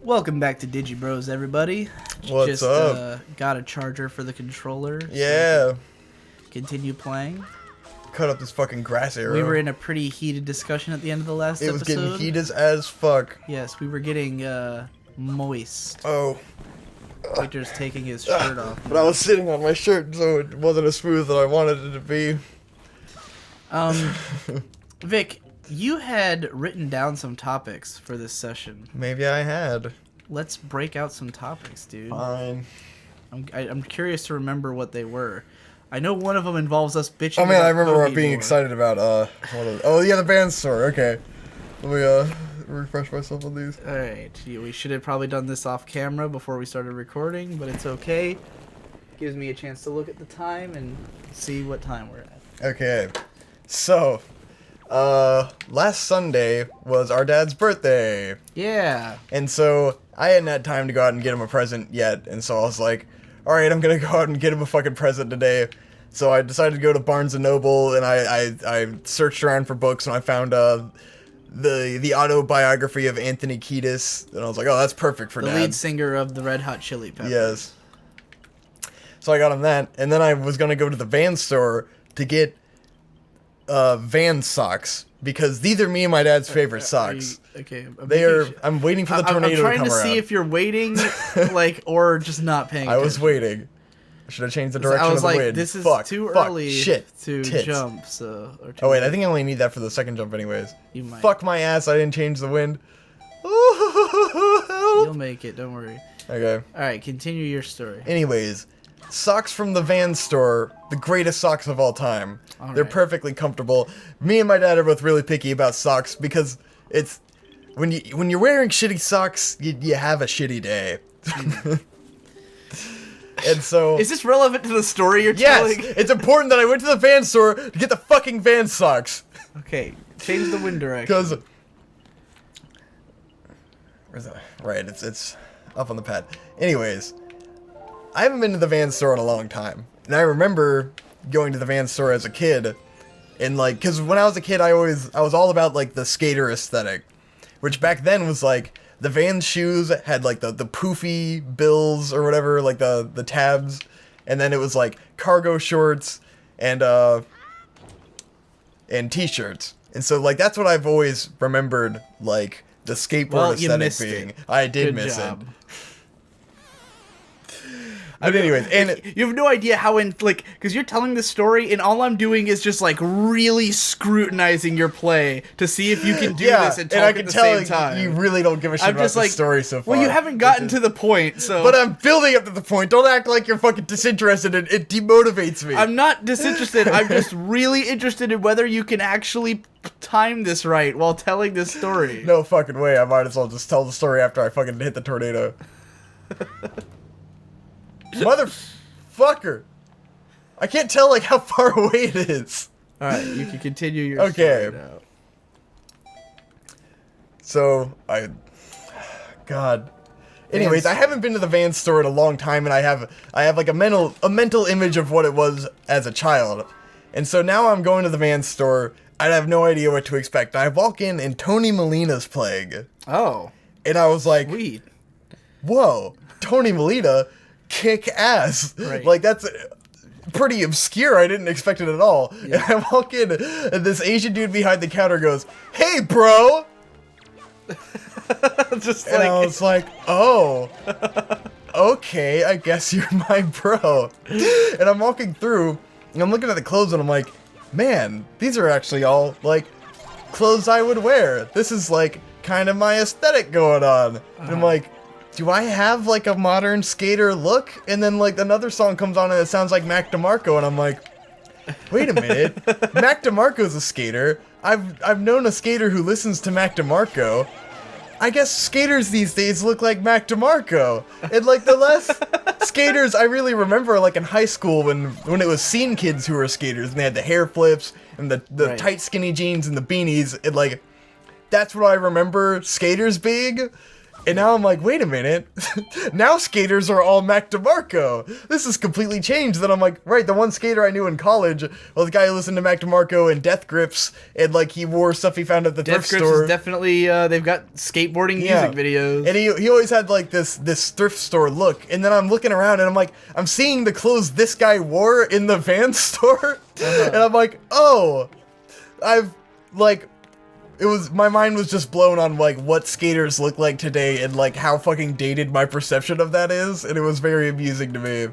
Welcome back to Digi Bros, everybody. What's up? Got a charger for the controller. Yeah. So continue playing. Cut up this fucking grass area. We were in a pretty heated discussion at the end of the last episode. It was getting heated as fuck. Yes, we were getting moist. Oh. Victor's taking his shirt off. But I was sitting on my shirt, so it wasn't as smooth as I wanted it to be. Vic, you had written down some topics for this session. Maybe I had. Let's break out some topics, dude. Fine. I'm curious to remember what they were. I know one of them involves us bitching. Oh man, I remember Pokemon being excited about the band store. Okay, let me refresh myself on these. All right, we should have probably done this off camera before we started recording, but it's okay. Gives me a chance to look at the time and see what time we're at. Okay, so last Sunday was our dad's birthday. Yeah. And so I hadn't had time to go out and get him a present yet, and so I was like, all right, I'm gonna go out and get him a fucking present today. So I decided to go to Barnes & Noble, and I searched around for books, and I found the autobiography of Anthony Kiedis, and I was like, oh, that's perfect for Dad. The lead singer of the Red Hot Chili Peppers. Yes. So I got him that, and then I was gonna go to the Van store to get Van socks, because these are me and my dad's favorite socks. Okay. I'm waiting for the tornado to come around. I'm trying to see if you're waiting, or just not paying attention. I was waiting. I should have changed the direction of the wind. I was like, this is too early to jump. Oh wait, I think I only need that for the second jump anyways. You might. Fuck my ass, I didn't change the wind. You'll make it, don't worry. Okay. Alright, continue your story. Anyways, socks from the Van store, the greatest socks of all time. They're perfectly comfortable. Me and my dad are both really picky about socks because it's when you're wearing shitty socks, you have a shitty day. And so, is this relevant to the story you're telling? Yes, it's important that I went to the Van store to get the fucking Van socks. Okay, change the wind direction. Because where's that? Right, it's up on the pad. Anyways, I haven't been to the Van store in a long time, and I remember going to the Van store as a kid, and like, because when I was a kid, I was all about like the skater aesthetic, which back then was like the Van shoes had like the poofy bills or whatever, like the tabs, and then it was like cargo shorts and t-shirts, and so like that's what I've always remembered, like the skateboard aesthetic being. I did miss it. But anyways, and you have no idea how because you're telling the story, and all I'm doing is just like really scrutinizing your play to see if you can do this and talk at the same time. You really don't give a shit about the story so far. Well, you haven't gotten to the point, so. But I'm building up to the point. Don't act like you're fucking disinterested. It demotivates me. I'm not disinterested. I'm just really interested in whether you can actually time this right while telling this story. No fucking way. I might as well just tell the story after I fucking hit the tornado. Motherfucker! I can't tell like how far away it is. All right, you can continue your story now. So God. Anyways, I haven't been to the Van store in a long time, and I have like a mental image of what it was as a child, and so now I'm going to the Van store. I have no idea what to expect. I walk in, and Tony Molina's playing. Oh. And I was like, sweet. Whoa, Tony Molina. Kick ass. Right. Like that's pretty obscure. I didn't expect it at all. Yeah. And I walk in, and this Asian dude behind the counter goes, "Hey, bro." And I was like, "Oh, okay. I guess you're my bro." And I'm walking through, and I'm looking at the clothes, and I'm like, "Man, these are actually all like clothes I would wear. This is like kind of my aesthetic going on." And I'm like, do I have like a modern skater look? And then like another song comes on and it sounds like Mac DeMarco, and I'm like, wait a minute, Mac DeMarco's a skater. I've known a skater who listens to Mac DeMarco. I guess skaters these days look like Mac DeMarco. And like the last skaters I really remember are like in high school when it was scene kids who were skaters, and they had the hair flips and the tight skinny jeans and the beanies, and like that's what I remember skaters being. And now I'm like, wait a minute. Now skaters are all Mac DeMarco. This has completely changed. Then I'm like, right, the one skater I knew in college was the guy who listened to Mac DeMarco and Death Grips, and like he wore stuff he found at the thrift store. Death Grips is definitely, they've got skateboarding music videos. And he always had like this thrift store look. And then I'm looking around and I'm like, I'm seeing the clothes this guy wore in the Vans store. And I'm like, oh, my mind was just blown on like what skaters look like today and like how fucking dated my perception of that is, and it was very amusing to me.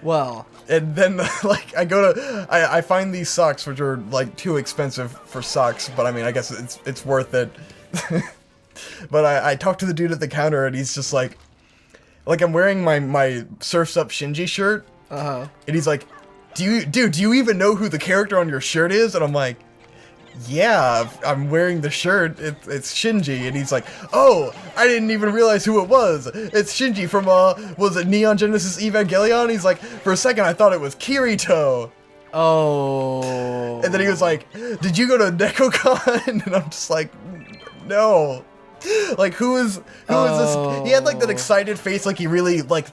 Well, and then like I find these socks, which are like too expensive for socks, but I mean I guess it's worth it. But I talked to the dude at the counter and he's just like I'm wearing my Surf's Up Shinji shirt, and he's like, do you even know who the character on your shirt is? And I'm like, yeah, I'm wearing the shirt. It's Shinji. And he's like, oh, I didn't even realize who it was. It's Shinji from, was it Neon Genesis Evangelion? He's like, for a second I thought it was Kirito. Oh. And then he was like, did you go to NekoCon? And I'm just like, no. Like, who is this? He had like that excited face, like he really, like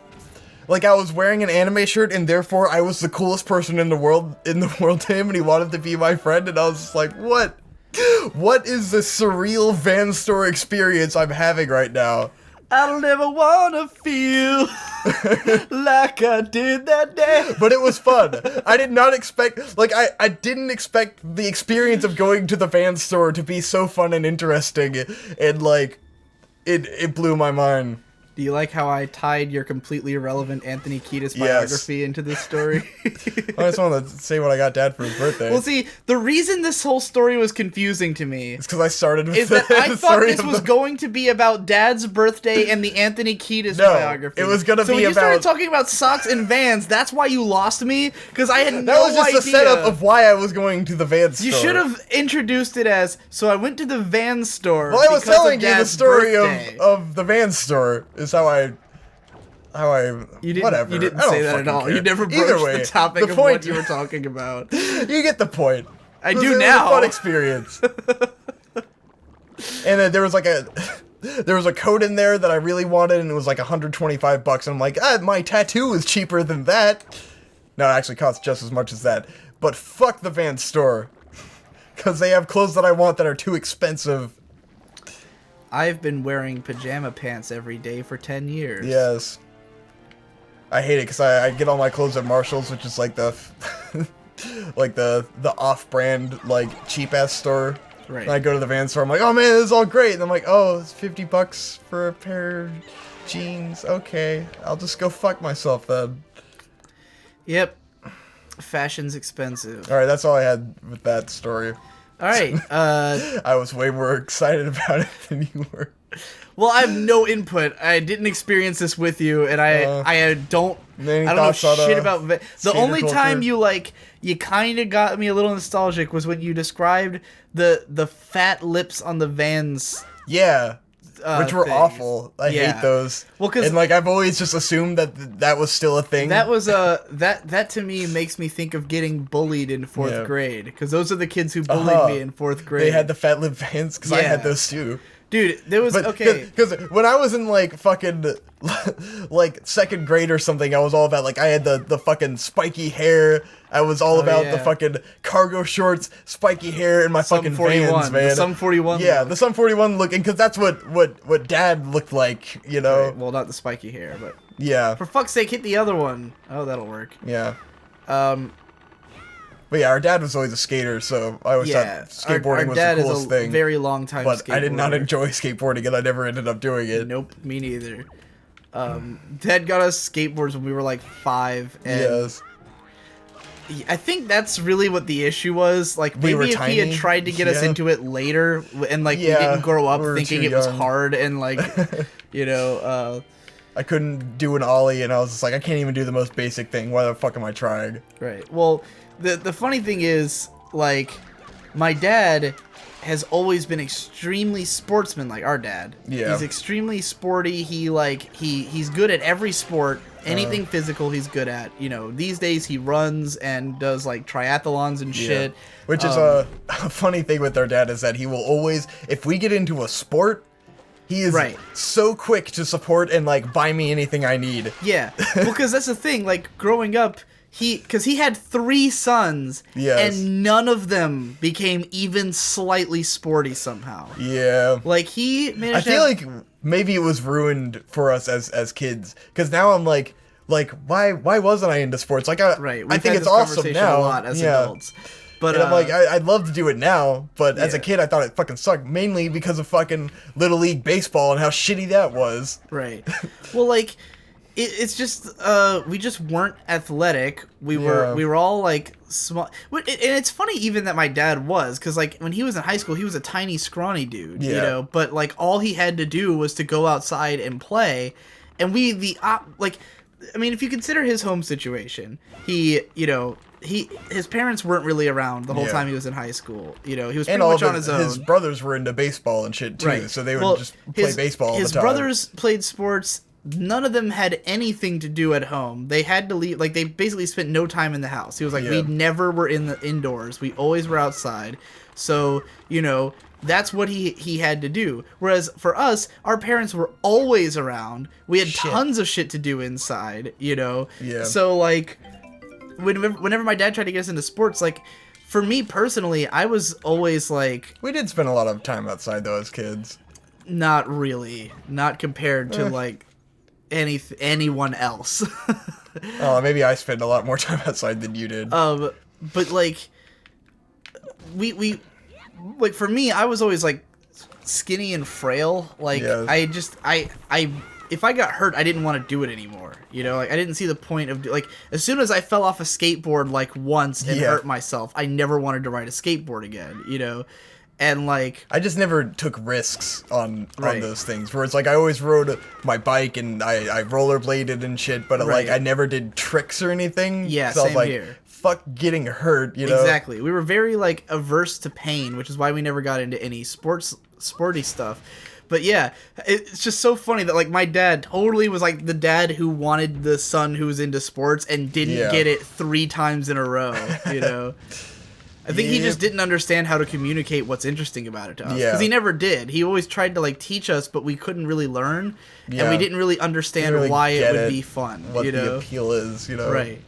I was wearing an anime shirt and therefore I was the coolest person in the world to him, and he wanted to be my friend, and I was just like, what? What is this surreal Van store experience I'm having right now? I'll never wanna feel like I did that day. But it was fun. I did not expect, like, I didn't expect the experience of going to the Van store to be so fun and interesting, and like, it blew my mind. Do you like how I tied your completely irrelevant Anthony Kiedis biography into this story? I just wanted to say what I got Dad for his birthday. Well, see, the reason this whole story was confusing to me is because I started with is that I thought this was going to be about Dad's birthday and the Anthony Kiedis biography. It was going to be about... So when you started talking about socks and Vans, that's why you lost me? Because I had no idea. That was just a setup of why I was going to the Vans store. You should have introduced it as, so I went to the Vans store. Well, I was telling you the story birthday. of the Vans store is how I you didn't, whatever. You didn't say that at all. Care. You never broached the topic of what you were talking about. You get the point. I do now. It was a fun experience. And then there was like there was a coat in there that I really wanted, and it was like $125. And I'm like, my tattoo is cheaper than that. No, it actually costs just as much as that. But fuck the Vans store, because they have clothes that I want that are too expensive. I've been wearing pajama pants every day for 10 years. Yes. I hate it because I get all my clothes at Marshall's, which is like the like the off-brand like cheap-ass store. Right. And I go to the Vans store, I'm like, oh man, this is all great. And I'm like, oh, it's $50 for a pair of jeans. Okay, I'll just go fuck myself then. Yep. Fashion's expensive. All right, that's all I had with that story. All right. I was way more excited about it than you were. Well, I have no input. I didn't experience this with you, and I don't know shit about the only culture? time you kind of got me a little nostalgic was when you described the fat lips on the Vans. Yeah. Which were things. Awful. I hate those. Well, cause and like I've always just assumed that was still a thing. That was that to me makes me think of getting bullied in fourth grade, because those are the kids who bullied me in fourth grade. They had the fat lip Vans because I had those too. Dude, there was because when I was in like fucking like second grade or something, I was all about like I had the fucking spiky hair. I was all about the fucking cargo shorts, spiky hair, and my fucking Vans, man. The Sum 41. Yeah, the Sum 41 look, and because that's what Dad looked like, you know. Right. Well, not the spiky hair, but yeah. For fuck's sake, hit the other one. Oh, that'll work. Yeah. But yeah, our dad was always a skater, so I always thought skateboarding was the coolest thing. Very long time. But I did not enjoy skateboarding, and I never ended up doing it. Nope, me neither. Dad got us skateboards when we were like 5, and yes. I think that's really what the issue was. Like, maybe if he had tried to get us into it later, and like we didn't grow up thinking it was hard, and like, you know, I couldn't do an ollie, and I was just like, I can't even do the most basic thing. Why the fuck am I trying? Right. Well, the funny thing is, like, my dad, has always been extremely sportsman-like. Our dad, he's extremely sporty. He's good at every sport. Anything physical, he's good at. You know, these days he runs and does like triathlons and shit. Which is a funny thing with our dad is that he will always, if we get into a sport, he is so quick to support and like buy me anything I need. Yeah, well, because that's the thing. Like growing up, because he had 3 sons, and none of them became even slightly sporty somehow. Yeah, like he managed. I feel like maybe it was ruined for us as kids, because now I'm like why wasn't I into sports? Like I think it's awesome now. A lot as adults. But and I'm like, I'd love to do it now, but as a kid, I thought it fucking sucked, mainly because of fucking Little League Baseball and how shitty that was. Right. Well, like, it's just, we just weren't athletic. We were all, like, small. And it's funny even that my dad was, because, like, when he was in high school, he was a tiny, scrawny dude, you know? But, like, all he had to do was to go outside and play. And I mean, if you consider his home situation, his parents weren't really around the whole time he was in high school. You know, he was pretty much on his own. His brothers were into baseball and shit too, so they would just play baseball all the time. His brothers played sports. None of them had anything to do at home. They had to leave. Like, they basically spent no time in the house. He was like, we never were in the indoors. We always were outside. So, you know, that's what he had to do. Whereas for us, our parents were always around. We had tons of shit to do inside, you know? Yeah. So, like, whenever my dad tried to get us into sports, like, for me personally, I was always like... We did spend a lot of time outside, though, as kids. Not really. Not compared to, like, anyone else. Oh, maybe I spent a lot more time outside than you did. But, like, we like, for me, I was always, like, skinny and frail. Like, if I got hurt, I didn't want to do it anymore. You know, like, I didn't see the point of, like, as soon as I fell off a skateboard, like, once and hurt myself, I never wanted to ride a skateboard again, you know? And, like... I just never took risks on those things, where it's like, I always rode my bike and I rollerbladed and shit, but, like, I never did tricks or anything. Yeah, same here. Fuck getting hurt, you know? Exactly. We were very, like, averse to pain, which is why we never got into any sporty stuff. But yeah, it's just so funny that, like, my dad totally was, like, the dad who wanted the son who was into sports and didn't get it 3 times in a row, you know? I think he just didn't understand how to communicate what's interesting about it to us. Because he never did. He always tried to, like, teach us, but we couldn't really learn. And we didn't really understand why it would be fun, what you know? the appeal is, you know? Right.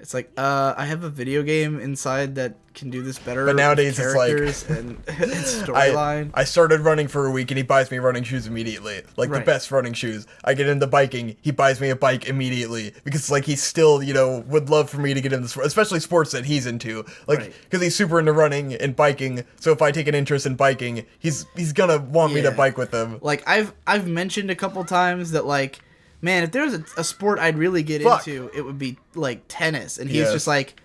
It's like, I have a video game inside that can do this better. But nowadays it's like and storyline. I started running for a week and he buys me running shoes immediately. Like the best running shoes. I get into biking, he buys me a bike immediately. Because like he still, you know, would love for me to get into sports, especially sports that he's into. Like, because he's super into running and biking. So if I take an interest in biking, he's gonna want me to bike with him. Like I've mentioned a couple times that, like, man, if there was a sport I'd really get into, it would be, like, tennis. And he's just like,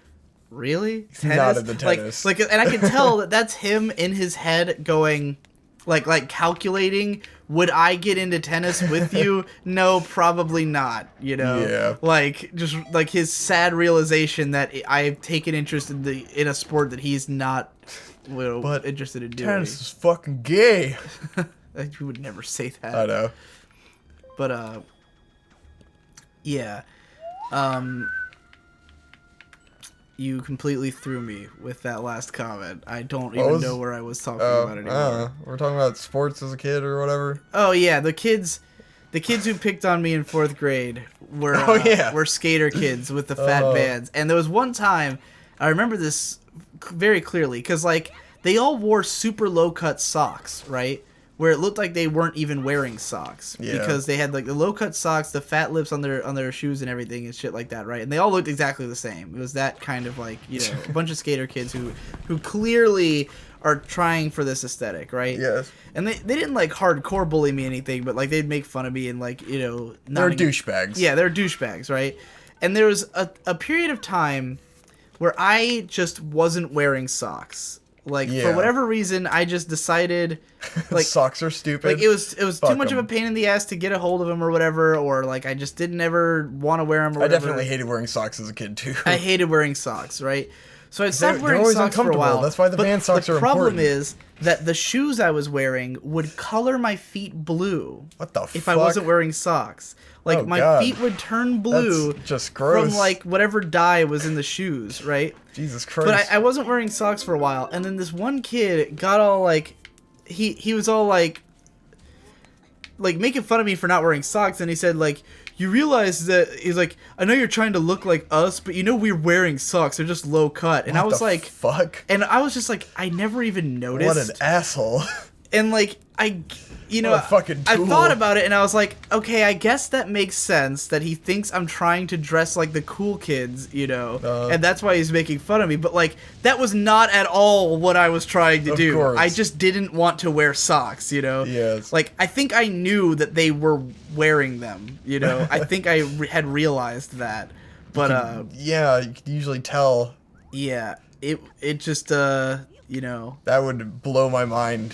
really? Tennis? Not into tennis. Like, and I can tell that that's him in his head going, like calculating, would I get into tennis with you? No, probably not, you know? Yeah. Like, just, like, his sad realization that I've taken interest in a sport that he's not interested in doing. Tennis is fucking gay. You would never say that. I know. But, yeah. You completely threw me with that last comment. I don't even know where I was talking about anymore. We're talking about sports as a kid or whatever. Oh yeah, the kids who picked on me in 4th grade were were skater kids with the fat bands. And there was one time, I remember this very clearly, because, like, they all wore super low cut socks, right? Where it looked like they weren't even wearing socks because they had, like, the low cut socks, the fat lips on their shoes and everything and shit like that, right? And they all looked exactly the same. It was that kind of, like, you know, a bunch of skater kids who clearly are trying for this aesthetic, right? Yes. And they didn't, like, hardcore bully me or anything, but, like, they'd make fun of me and, like, you know, they're douchebags. Yeah, they're douchebags, right? And there was a period of time where I just wasn't wearing socks. Like, for whatever reason, I just decided, like, socks are stupid. Like, it was too much of a pain in the ass to get a hold of them or whatever, or, like, I just didn't ever want to wear them or whatever. I definitely hated wearing socks as a kid, too. I hated wearing socks, right? So I stopped wearing socks for a while. That's why the band socks are important. The problem is that the shoes I was wearing would color my feet blue. What the fuck? If I wasn't wearing socks. Like, my feet would turn blue. That's just gross. From, like, whatever dye was in the shoes, right? Jesus Christ. But I wasn't wearing socks for a while, and then this one kid got all, like... He was all, like, making fun of me for not wearing socks, and he said, like... You realize that, he's like, I know you're trying to look like us, but you know we're wearing socks. They're just low cut. And I was like... fuck? And I was just like, I never even noticed. What an asshole. And, like, I fucking tool. I thought about it, and I was like, okay, I guess that makes sense that he thinks I'm trying to dress like the cool kids, you know, and that's why he's making fun of me. But, like, that was not at all what I was trying to do. Course. I just didn't want to wear socks, you know? Yes. Like, I think I knew that they were wearing them, you know? I think I had realized that. But, yeah, you could usually tell. Yeah, it just, you know. That would blow my mind.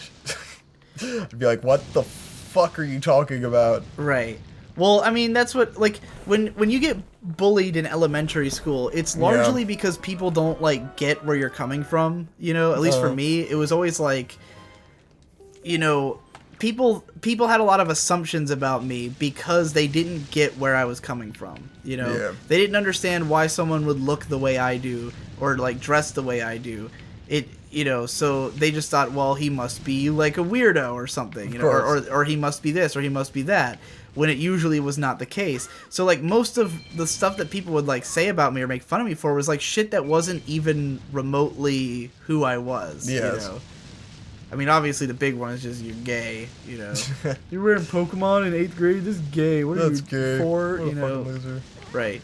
I'd be like, what the fuck are you talking about? Right. Well, I mean, that's what, like, when you get bullied in elementary school, it's largely because people don't, like, get where you're coming from, you know? At least for me, it was always, like, you know, people had a lot of assumptions about me because they didn't get where I was coming from, you know? Yeah. They didn't understand why someone would look the way I do or, like, dress the way I do. You know, so they just thought, well, he must be like a weirdo or something, you know, or he must be this or he must be that, when it usually was not the case. So, like, most of the stuff that people would, like, say about me or make fun of me for was, like, shit that wasn't even remotely who I was, you know? I mean, obviously, the big one is just you're gay, you know? You're wearing Pokemon in 8th grade? This is gay. What are you, gay. 4? What you know? loser. Right.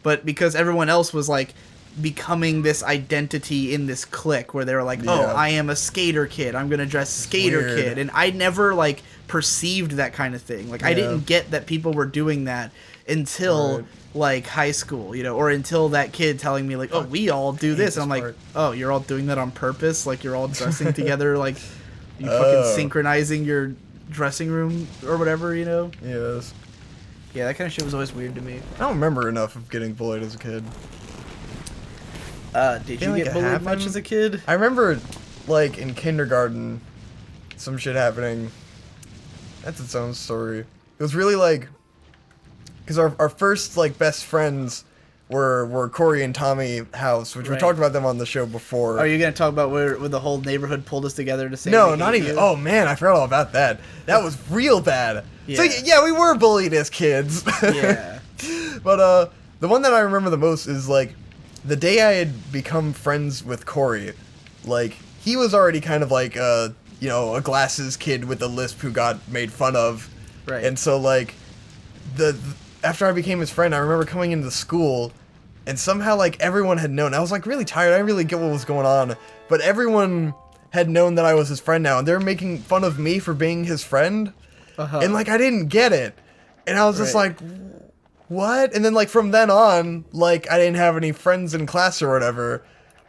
But because everyone else was, like, becoming this identity in this clique where they were like, oh, I am a skater kid. I'm going to dress skater kid. And I never, like, perceived that kind of thing. Like, I didn't get that people were doing that until, like, high school, you know, or until that kid telling me, like, oh, we all do this. And I'm like, oh, you're all doing that on purpose? Like, you're all dressing together, like, you fucking synchronizing your dressing room or whatever, you know? Yes. Yeah, that kind of shit was always weird to me. I don't remember enough of getting bullied as a kid. Did you get bullied much as a kid? I remember, like, in kindergarten, some shit happening. That's its own story. It was really, like, because our first, like, best friends were Corey and Tommy House, which we talked about them on the show before. Are you going to talk about where the whole neighborhood pulled us together to say no, not even. Oh, man, I forgot all about that. That was real bad. Yeah. So, yeah, we were bullied as kids. Yeah. But, the one that I remember the most is, like, the day I had become friends with Corey, like, he was already kind of like, you know, a glasses kid with a lisp who got made fun of. Right. And so, like, after I became his friend, I remember coming into school, and somehow, like, everyone had known. I was, like, really tired. I didn't really get what was going on. But everyone had known that I was his friend now, and they were making fun of me for being his friend. And, like, I didn't get it. And I was just like... What? And then, like, from then on, like, I didn't have any friends in class or whatever.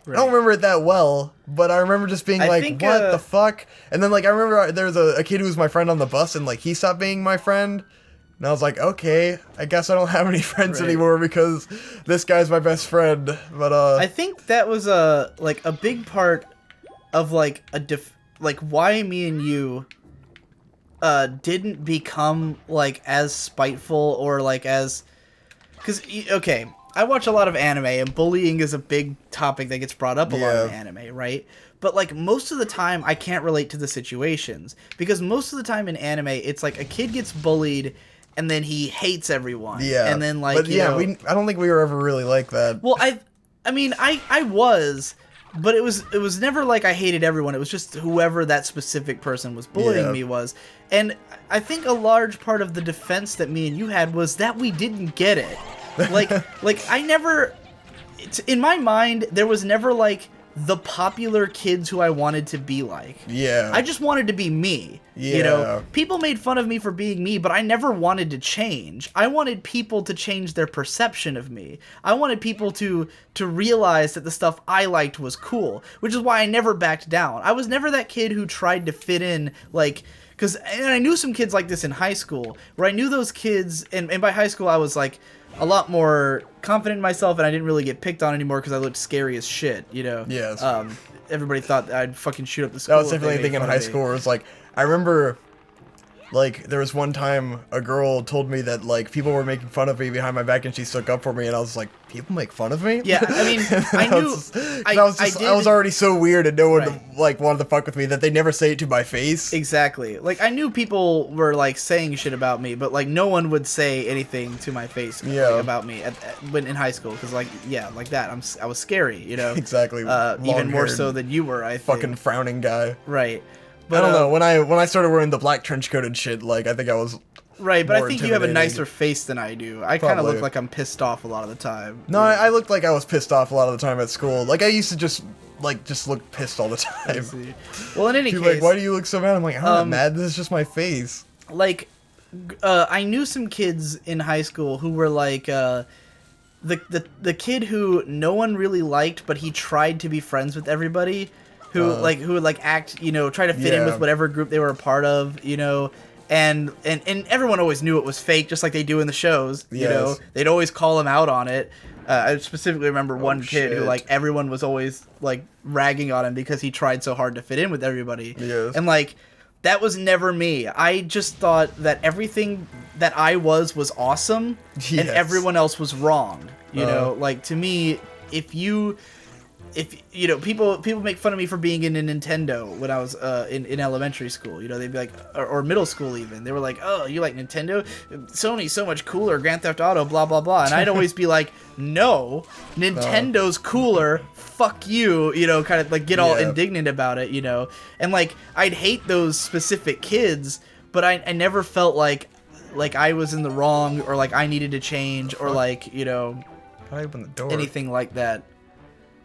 Right. I don't remember it that well, but I remember just being like, what the fuck? And then, like, I remember there was a kid who was my friend on the bus, and, like, he stopped being my friend. And I was like, okay, I guess I don't have any friends anymore because this guy's my best friend. But, I think that was, like, a big part of, like, why me and you... didn't become, like, as spiteful or, like, as... Because, okay, I watch a lot of anime, and bullying is a big topic that gets brought up a lot in anime, right? But, like, most of the time, I can't relate to the situations. Because most of the time in anime, it's like a kid gets bullied, and then he hates everyone. Yeah. And then, like, but, I don't think we were ever really like that. Well, I mean, I was... But it was never like I hated everyone. It was just whoever that specific person was bullying me was. And I think a large part of the defense that me and you had was that we didn't get it. Like I never... In my mind, there was never, like, the popular kids who I wanted to be like. Yeah. I just wanted to be me. Yeah. You know, people made fun of me for being me, but I never wanted to change. I wanted people to change their perception of me. I wanted people to realize that the stuff I liked was cool, which is why I never backed down. I was never that kid who tried to fit in, like, because I knew some kids like this in high school, where I knew those kids, and by high school I was like a lot more confident in myself, and I didn't really get picked on anymore because I looked scary as shit, you know. Yes. Everybody thought that I'd fucking shoot up the school. That was definitely a thing in high school where it was like, I remember, like, there was one time a girl told me that, like, people were making fun of me behind my back and she stuck up for me, and I was like, people make fun of me? Yeah, I mean, I knew... I was already so weird and no one, like, wanted to fuck with me that they never say it to my face. Exactly. Like, I knew people were, like, saying shit about me, but, like, no one would say anything to my face like, about me when in high school, because, like, yeah, like that. I was scary, you know? Exactly. Even more so than you were, I think. Fucking frowning guy. Right. But, I don't know. When I started wearing the black trench coat and shit, like, I think I was right. But I think you have a nicer face than I do. I kind of look like I'm pissed off a lot of the time. No, I looked like I was pissed off a lot of the time at school. Like, I used to just look pissed all the time. I see. Well, in any case, like, why do you look so mad? I'm like, I'm not mad. This is just my face. Like, I knew some kids in high school who were like the kid who no one really liked, but he tried to be friends with everybody. Who would like act, you know, try to fit in with whatever group they were a part of, you know, and everyone always knew it was fake, just like they do in the shows, you know. They'd always call him out on it. I specifically remember one kid who, like, everyone was always, like, ragging on him because he tried so hard to fit in with everybody. Yes. And, like, that was never me. I just thought that everything that I was awesome, and everyone else was wrong, you know. Like, to me, if you know, people make fun of me for being in a Nintendo when I was in elementary school. You know, they'd be like, or middle school even. They were like, "Oh, you like Nintendo? Sony's so much cooler. Grand Theft Auto, blah blah blah." And I'd always be like, "No, Nintendo's cooler. Fuck you." You know, kind of like get all indignant about it. You know, and like I'd hate those specific kids, but I never felt like I was in the wrong or like I needed to change or like, you know, open the door. Anything like that.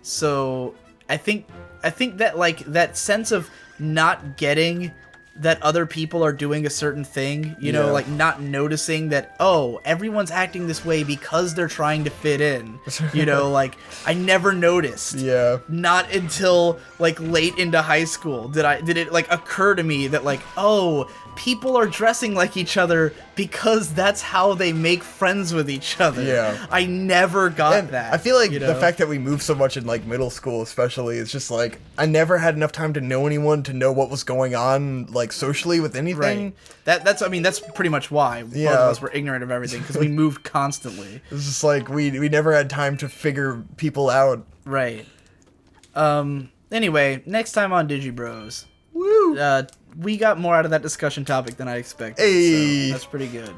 So I think that like that sense of not getting that other people are doing a certain thing, you know, like not noticing that, oh, everyone's acting this way because they're trying to fit in, you know, like I never noticed. Yeah. Not until like late into high school did it like occur to me that like, oh, people are dressing like each other because that's how they make friends with each other. Yeah. I never got that. I feel like you know? the fact that we moved so much in like middle school especially is just like I never had enough time to know anyone to know what was going on like socially with anything. Right. That's pretty much why both of us were ignorant of everything because we moved constantly. It's just like we never had time to figure people out. Right. Anyway, next time on Digi Bros. Woo! We got more out of that discussion topic than I expected. Hey. So that's pretty good.